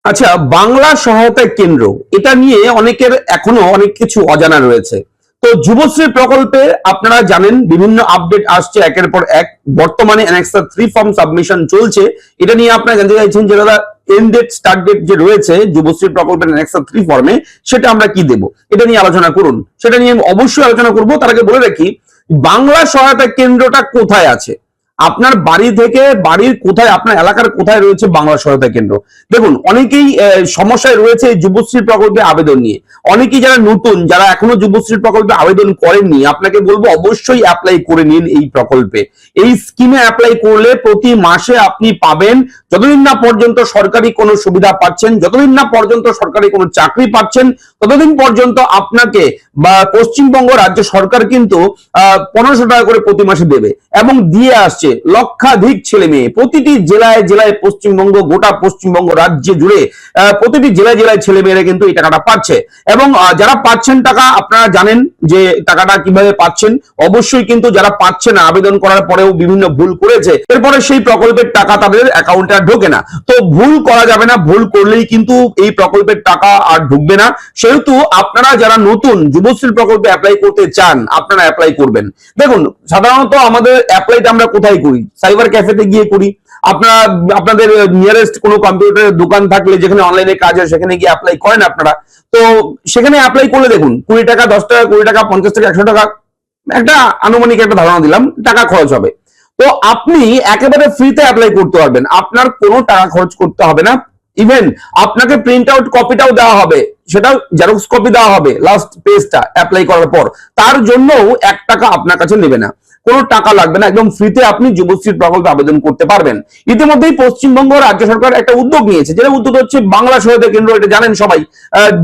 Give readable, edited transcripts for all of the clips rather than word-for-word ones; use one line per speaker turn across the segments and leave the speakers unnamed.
আচ্ছা, বাংলা সহায়তা কেন্দ্র এটা নিয়ে অনেকের এখনো অনেক কিছু অজানা রয়েছে। তো যুবশ্রী প্রকল্পে আপনারা জানেন বিভিন্ন আপডেট আসছে একের পর এক। বর্তমানে অ্যানেক্সার 3 ফর্ম সাবমিশন চলছে। এটা নিয়ে আপনারা জানতে চাইছেন যে দাদা এন্ড ডেট স্টার্ট ডেট যে রয়েছে যুবশ্রী প্রকল্পের অ্যানেক্সার 3 ফর্মে, সেটা আমরা কি দেব, এটা নিয়ে আলোচনা করুন। সেটা নিয়ে অবশ্যই আলোচনা করব। তার আগে বলে রাখি, বাংলা সহায়তা কেন্দ্রটা কোথায় আছে, আপনার বাড়ি থেকে বাড়ির কোথায়, আপনার এলাকার কোথায় রয়েছে বাংলা সহায়তা কেন্দ্র। দেখুন, অনেকেই সমস্যায় রয়েছে যুবশ্রী প্রকল্পে আবেদন নিয়ে। অনেকেই যারা নতুন, যারা এখনো যুবশ্রী প্রকল্পে আবেদন করেননি, আপনাকে বলবো অবশ্যই অ্যাপ্লাই করে নিন এই প্রকল্পে। এই স্কিমে অ্যাপ্লাই করলে প্রতি মাসে আপনি পাবেন, যতদিন না পর্যন্ত সরকারি কোনো সুবিধা পাচ্ছেন, যতদিন না পর্যন্ত সরকারি কোনো চাকরি পাচ্ছেন, ততদিন পর্যন্ত আপনাকে বা পশ্চিমবঙ্গ রাজ্য সরকার কিন্তু 1500 টাকা করে প্রতি মাসে দেবে এবং দিয়ে আসছে লক্ষাধিক ছেলে মেয়ে প্রতিটি জেলায় জেলায়। পশ্চিমবঙ্গ, গোটা পশ্চিমবঙ্গ রাজ্যে জুড়ে প্রতিটি জেলায় জেলায় ছেলে মেয়েরা কিন্তু এই টাকাটা পাচ্ছে। এবং যারা পাচ্ছেন টাকা, আপনারা জানেন যে টাকাটা কিভাবে পাচ্ছেন। অবশ্যই কিন্তু যারা পাচ্ছে না, আবেদন করার পরেও বিভিন্ন ভুল করেছে, এরপরে সেই প্রকল্পের টাকা তাদের অ্যাকাউন্টে আর ঢোকে না। তো ভুল করা যাবে না, ভুল করলেই কিন্তু এই প্রকল্পের টাকা আর ঢুকবে না। সেহেতু আপনারা যারা নতুন যুবশ্রী প্রকল্পে অ্যাপ্লাই করতে চান, আপনারা অ্যাপ্লাই করবেন। দেখুন, সাধারণত আমাদের অ্যাপ্লাইটা আমরা কোথায় করি? সাইবার ক্যাফেতে গিয়ে করি। আপনারা আপনাদের নিয়ারেস্ট কোনো কম্পিউটারের দোকান থাকলে, যেখানে অনলাইনে কাজ হয়, সেখানে গিয়ে অ্যাপ্লাই করেন আপনারা। তো সেখানে অ্যাপ্লাই করলে দেখুন 20 টাকা, 10 টাকা, 20 টাকা, 50 টাকা, 100 টাকা, একটা আনুমানিক একটা ধারণা দিলাম, টাকা খরচ হবে। তো আপনি একেবারে ফ্রিতে অ্যাপ্লাই করতে পারবেন, আপনার কোনো টাকা খরচ করতে হবে না। ইভেন আপনাকে প্রিন্ট আউট কপিটাও দেওয়া হবে, সেটাও জেরক্স কপি দেওয়া হবে লাস্ট পেজটা অ্যাপ্লাই করার পর। তার জন্যও 1 টাকা আপনার কাছে নেবে না, কোনো টাকা লাগবে না, একদম ফ্রিতে আপনি যুবশ্রী প্রকল্পে আবেদন করতে পারবেন। ইতিমধ্যেই পশ্চিমবঙ্গ রাজ্য সরকার একটা উদ্যোগ নিয়েছে, যেটা উদ্যোগ হচ্ছে বাংলা সহায়তা কেন্দ্র। এটা জানেন সবাই,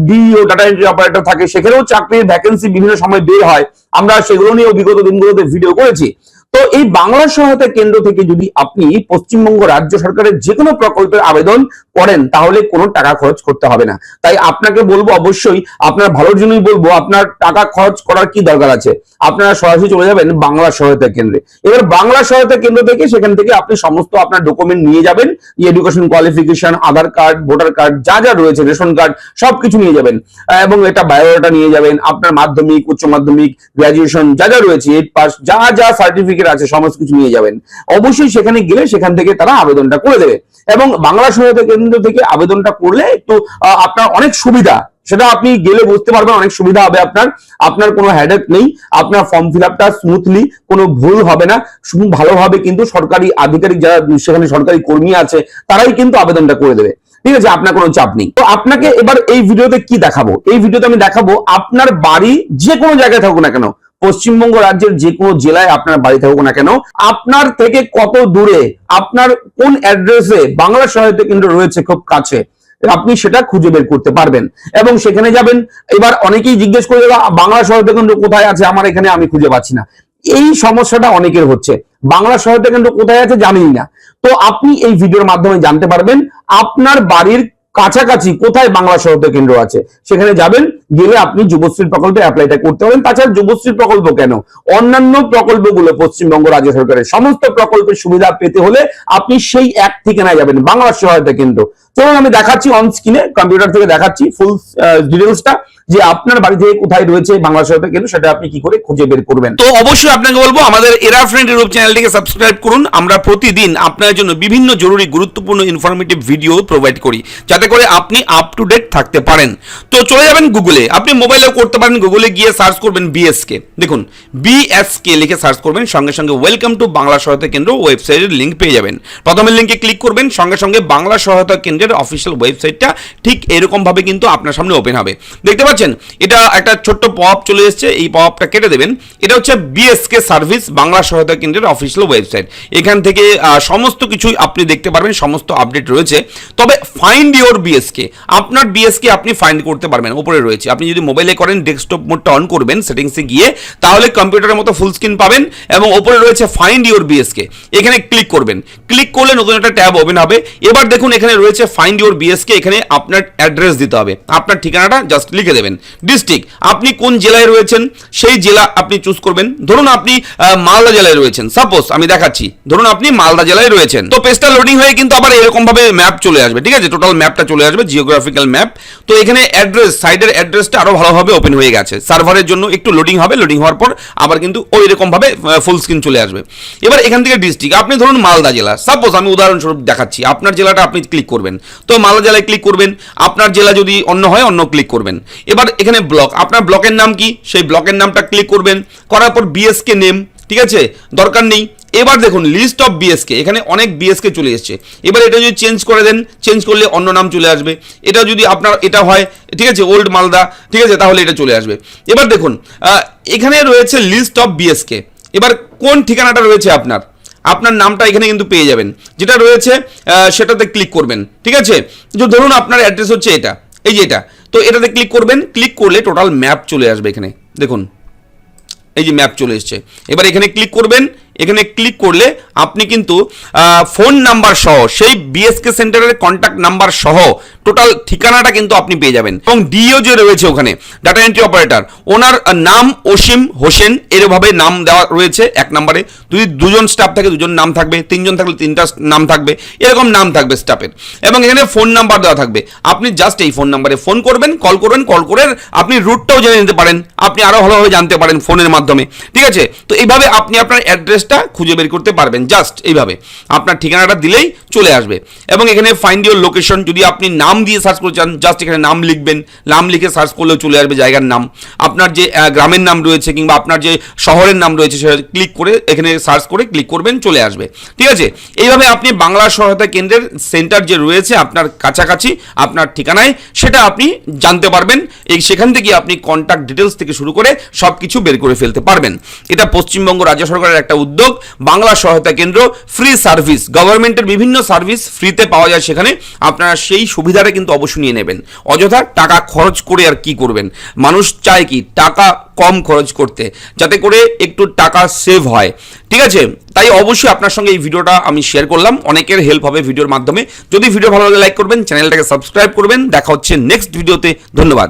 ডিও ডাটা এন্ট্রি অপারেটর থাকে, সেখানেও চাকরির ভ্যাকেন্সি বিভিন্ন সময় বের হয়। আমরা সেগুলো নিয়ে বিগত দিনগুলোতে ভিডিও করেছি। তো এই বাংলা সহায়তা কেন্দ্র থেকে যদি আপনি পশ্চিমবঙ্গ রাজ্য সরকারের যে কোনো প্রকল্পের আবেদন করেন, তাহলে কোনো টাকা খরচ করতে হবে না। তাই আপনাকে বলবো, অবশ্যই আপনার ভালোর জন্যই বলবো, আপনার টাকা খরচ করার কি দরকার আছে? আপনারা সরাসরি চলে যাবেন বাংলা সহায়তা কেন্দ্রে। এবার বাংলা সহায়তা কেন্দ্র থেকে, সেখান থেকে আপনি সমস্ত আপনার ডকুমেন্ট নিয়ে যাবেন, এডুকেশন কোয়ালিফিকেশন, আধার কার্ড, ভোটার কার্ড, যা যা রয়েছে, রেশন কার্ড, সবকিছু নিয়ে যাবেন। এবং এটা বায়োডাটা নিয়ে যাবেন, আপনার মাধ্যমিক, উচ্চ মাধ্যমিক, গ্রাজুয়েশন যা যা রয়েছে, 8 পাস, যা যা সার্টিফিকেট আছে, সমস্ত কিছু নিয়ে যাবেন। অবশ্যই সেখানে গেলে সেখান থেকে তারা আবেদনটা করে দেবে। এবং বাংলা সহায়তা কেন্দ্র থেকে আবেদনটা করলে একটু আপনার অনেক সুবিধা, সেটা আপনি গেলে বুঝতে পারবেন, অনেক সুবিধা হবে আপনার। আপনার কোনো হেডেক নেই, আপনার ফর্ম ফিল আপটা স্মুথলি, কোনো ভুল হবে না। শুধু ভালোভাবে কিন্তু সরকারি আধিকারিক, যারা সেখানে সরকারি কর্মী আছে, তারাই কিন্তু আবেদনটা করে দেবে। ঠিক আছে, আপনার কোনো চাপ নেই। তো আপনাকে এবার এই ভিডিওতে কি দেখাবো? এই ভিডিওতে আমি দেখাবো আপনার বাড়ি যে কোনো জায়গায় থাকুক না কেন, পশ্চিমবঙ্গ রাজ্যের যে কোনো জেলায় আপনার বাড়ি থাকুক না কেন, আপনার থেকে কত দূরে, আপনার কোন অ্যাড্রেসে বাংলা সহায়তা কেন্দ্র রয়েছে খুব কাছে, আপনি সেটা খুঁজে বের করতে পারবেন এবং সেখানে যাবেন। এবার অনেকেই জিজ্ঞেস করে, বাংলা সহায়তা কেন্দ্র কোথায় আছে আমার এখানে, আমি খুঁজে পাচ্ছি না। এই সমস্যাটা অনেকের হচ্ছে, বাংলা সহায়তা কেন্দ্র কোথায় আছে জানেই না। তো আপনি এই ভিডিওর মাধ্যমে জানতে পারবেন আপনার বাড়ির কাছাকাছি কোথায় বাংলা সহায়তা কেন্দ্র আছে। সেখানে যাবেন, গেলে আপনি যুবশ্রী প্রকল্পে অ্যাপ্লাইটা করতে পারেন। তাছাড়া যুবশ্রী প্রকল্প কেন, অন্যান্য প্রকল্পগুলো, পশ্চিমবঙ্গ রাজ্য সরকারের সমস্ত প্রকল্পের সুবিধা পেতে হলে আপনি সেই এক ঠিকানায় যাবেন, বাংলা সহায়তা কেন্দ্র। চলুন আমি দেখাচ্ছি অন স্ক্রিনে, কম্পিউটার থেকে দেখাচ্ছি ফুল ডিটেলসটা, যে আপনার বাড়ি থেকে কোথায় রয়েছে বাংলা সহায়তা কেন্দ্র, সেটা আপনি কি করে খুঁজে বের করবেন। তো অবশ্যই আপনাকে বলবো, আমাদের এরা ফ্রেন্ড ইউটিউব চ্যানেলটিকে সাবস্ক্রাইব করুন। আমরা প্রতিদিন আপনার জন্য বিভিন্ন জরুরি গুরুত্বপূর্ণ ইনফরমেটিভ ভিডিও প্রোভাইড করি, যাতে করে আপনি আপ টু ডেট থাকতে পারেন। তো চলে যাবেন গুগলে, আপনি মোবাইলেও করতে পারেন। গুগলে গিয়ে সার্চ করবেন বিএসকে, দেখুন বিএসকে লিখে সার্চ করবেন, সঙ্গে সঙ্গে ওয়েলকাম টু বাংলা সহায়তা কেন্দ্র ওয়েবসাইটের লিঙ্ক পেয়ে যাবেন। প্রথমের লিঙ্কে ক্লিক করবেন, সঙ্গে সঙ্গে বাংলা সহায়তা কেন্দ্রের অফিসিয়াল ওয়েবসাইটটা ঠিক এরকম ভাবে কিন্তু আপনার সামনে ওপেন হবে। দেখতে পাচ্ছেন, এটা একটা ছোট্ট পপ চলে এসেছে, এই পপটা কেটে দেবেন। এটা হচ্ছে বিএসকে সার্ভিস বাংলা সহায়তা কেন্দ্রের অফিসিয়াল ওয়েবসাইট। এখান থেকে সমস্ত কিছুই আপনি দেখতে পারবেন, সমস্ত আপডেট রয়েছে। তবে ফাইন্ড ইওর বিএসকে, আপনার বিএসকে আপনি ফাইন্ড করতে পারবেন, উপরে রয়েছে। আপনি যদি মোবাইলে করেন, ডেস্কটপ মোডটা অন করবেন সেটিংসে গিয়ে, তাহলে কম্পিউটারের মতো ফুল স্ক্রিন পাবেন এবং উপরে রয়েছে ফাইন্ড ইওর বিএসকে। এখানে ক্লিক করবেন, ক্লিক করলে নতুন একটা ট্যাব ওপেন হবে। এবার দেখুন এখানে রয়েছে ফাইন্ড ইউর বিএসকে, এখানে আপনার অ্যাড্রেস দিতে হবে, আপনার ঠিকানাটা জাস্ট লিখে দেবেন। ডিস্ট্রিক্ট, আপনি কোন জেলায় রয়েছেন সেই জেলা আপনি চুজ করবেন। ধরুন আপনি মালদা জেলায় রয়েছেন, সাপোজ আমি দেখাচ্ছি, ধরুন আপনি মালদা জেলায় রয়েছেন। তো পেজটা লোডিং হয়ে কিন্তু আবার এরকম ভাবে ম্যাপ চলে আসবে, ঠিক আছে, টোটাল ম্যাপটা চলে আসবে, জিওগ্রাফিক্যাল ম্যাপ। তো এখানে অ্যাড্রেস, সাইডের অ্যাড্রেসটা আরো ভালোভাবে ওপেন হয়ে গেছে, সার্ভারের জন্য একটু লোডিং হবে, লোডিং হওয়ার পর আবার কিন্তু ওই রকম ভাবে ফুল স্ক্রিন চলে আসবে। এবার এখান থেকে ডিস্ট্রিক্ট, আপনি ধরুন মালদা জেলা, সাপোজ আমি উদাহরণস্বরূপ দেখাচ্ছি, আপনার জেলাটা আপনি ক্লিক করবেন, তো মালদা জেলায় ক্লিক করবেন। আপনার জেলা যদি অন্য হয় অন্য ক্লিক করবেন। এবার এখানে ব্লক, আপনার ব্লকের নাম কি সেই ব্লকের নামটা ক্লিক করবেন, করার পর বিএসকে নেম, ঠিক আছে, দরকার নেই। এবার দেখুন লিস্ট অফ বিএসকে, এখানে অনেক বিএসকে চলে এসছে। এবার এটা যদি চেঞ্জ করে দেন, চেঞ্জ করলে অন্য নাম চলে আসবে। এটা যদি আপনার এটা হয়, ঠিক আছে, ওল্ড মালদা, ঠিক আছে, তাহলে এটা চলে আসবে। এবার দেখুন এখানে রয়েছে লিস্ট অফ বিএসকে। এবার কোন ঠিকানাটা রয়েছে আপনার, আপনার নামটা এখানে কিন্তু পেয়ে যাবেন, যেটা রয়েছে সেটাতে ক্লিক করবেন, ঠিক আছে। ধরুন আপনার অ্যাড্রেস হচ্ছে এটা, এই যে এটা, তো এটাতে ক্লিক করবেন। ক্লিক করলে টোটাল ম্যাপ চলে আসবে, এখানে দেখুন এই যে ম্যাপ চলে এসছে। এবার এখানে ক্লিক করবেন, এখানে ক্লিক করলে আপনি কিন্তু ফোন নাম্বার সহ সেই বিএসকে সেন্টারের কন্ট্যাক্ট নাম্বার সহ টোটাল ঠিকানাটা কিন্তু আপনি পেয়ে যাবেন। এবং ডিও যে রয়েছে ওখানে ডাটা এন্ট্রি অপারেটর, ওনার নাম অসীম হোসেন, এরভাবে নাম দেওয়া রয়েছে এক নম্বরে। যদি দুজন স্টাফ থাকে দুজন নাম থাকবে, তিনজন থাকলে তিনটা নাম থাকবে, এরকম নাম থাকবে স্টাফের। এবং এখানে ফোন নাম্বার দেওয়া থাকবে, আপনি জাস্ট এই ফোন নাম্বারে ফোন করবেন, কল করবেন, কল করে আপনি রুটটাও জেনে নিতে পারেন, আপনি আরও ভালোভাবে জানতে পারেন ফোনের মাধ্যমে, ঠিক আছে। তো এইভাবে আপনি আপনার অ্যাড্রেসটা খুঁজে বের করতে পারবেন, জাস্ট এইভাবে আপনার ঠিকানাটা দিলেই চলে আসবে। এবং এখানে ফাইন্ড ইউর লোকেশন, যদি আপনি নাম দিয়ে সার্চ করতে চান জাস্ট এখানে নাম লিখবেন, নাম লিখে সার্চ করলেও চলে আসবে জায়গার নাম, আপনার যে গ্রামের নাম রয়েছে কিংবা আপনার যে শহরের নাম রয়েছে সেটা ক্লিক করে এখানে সার্চ করে ক্লিক করবেন, চলে আসবে, ঠিক আছে। এইভাবে আপনি বাংলা সহায়তা কেন্দ্রের সেন্টার যে রয়েছে আপনার কাছাকাছি আপনার ঠিকানায় সেটা আপনি জানতে পারবেন। এই সেখান থেকে আপনি কন্ট্যাক্ট ডিটেলস থেকে শুরু করে সব কিছু বের করে ফেলতে পারবেন। এটা পশ্চিমবঙ্গ রাজ্য সরকারের একটা উদ্যোগ, বাংলা সহায়তা কেন্দ্র, ফ্রি সার্ভিস, গভর্নমেন্টের বিভিন্ন সার্ভিস ফ্রিতে পাওয়া যায় সেখানে, আপনারা সেই সুবিধাটা কিন্তু অবশ্যই নিয়ে নেবেন। অযথা টাকা খরচ করে আর কি করবেন, মানুষ চায় কি টাকা কম খরচ করতে, যাতে করে একটু টাকা সেভ হয়, ঠিক আছে। তাই অবশ্যই আপনার সঙ্গে এই ভিডিওটা আমি শেয়ার করলাম, অনেকের হেল্প হবে ভিডিওর মাধ্যমে। যদি ভিডিও ভালো লাগে লাইক করবেন, চ্যানেলটাকে সাবস্ক্রাইব করবেন। দেখা হচ্ছে নেক্সট ভিডিওতে, ধন্যবাদ।